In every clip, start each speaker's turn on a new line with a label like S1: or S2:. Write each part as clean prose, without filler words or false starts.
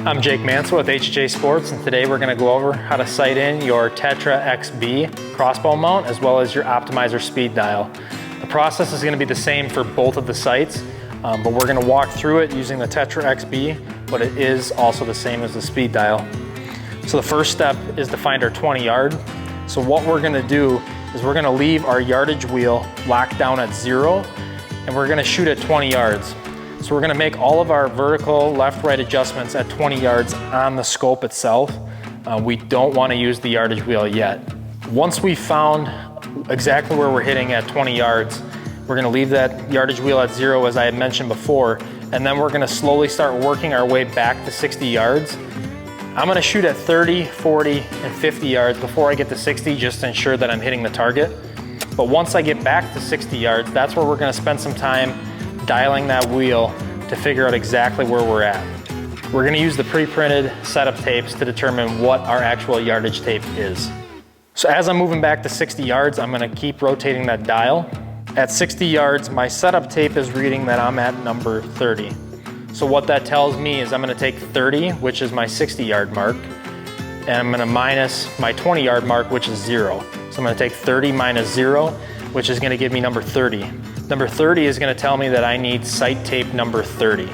S1: I'm Jake Mansell with HHA Sports, and today we're going to go over how to sight in your Tetra XB crossbow mount as well as your optimizer speed dial. The process is going to be the same for both of the sights, but we're going to walk through it using the Tetra XB, but it is also the same as the speed dial. So the first step is to find our 20 yard. So what we're going to do is we're going to leave our yardage wheel locked down at 0, and we're going to shoot at 20 yards. So we're going to make all of our vertical left-right adjustments at 20 yards on the scope itself. We don't want to use the yardage wheel yet. Once we've found exactly where we're hitting at 20 yards, we're going to leave that yardage wheel at 0 as I had mentioned before, and then we're going to slowly start working our way back to 60 yards. I'm going to shoot at 30, 40, and 50 yards before I get to 60 just to ensure that I'm hitting the target. But once I get back to 60 yards, that's where we're going to spend some time dialing that wheel to figure out exactly where we're at. We're going to use the pre-printed setup tapes to determine what our actual yardage tape is. So as I'm moving back to 60 yards, I'm going to keep rotating that dial. At 60 yards, my setup tape is reading that I'm at number 30. So what that tells me is I'm going to take 30, which is my 60 yard mark, and I'm going to minus my 20 yard mark, which is 0. So I'm going to take 30 minus 0, which is going to give me number 30. Number 30 is going to tell me that I need sight tape number 30.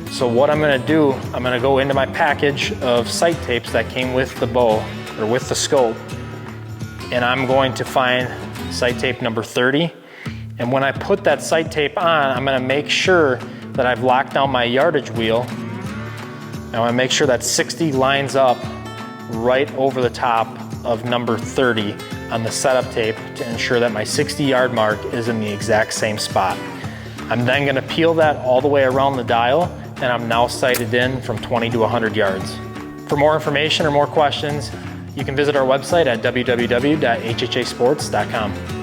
S1: So what I'm going to do, I'm going to go into my package of sight tapes that came with the bow or with the scope, and I'm going to find sight tape number 30. And when I put that sight tape on, I'm going to make sure that I've locked down my yardage wheel. I want to make sure that 60 lines up right over the top of number 30 on the setup tape to ensure that my 60 yard mark is in the exact same spot. I'm then going to peel that all the way around the dial, and I'm now sighted in from 20 to 100 yards. For more information or more questions, you can visit our website at www.hhasports.com.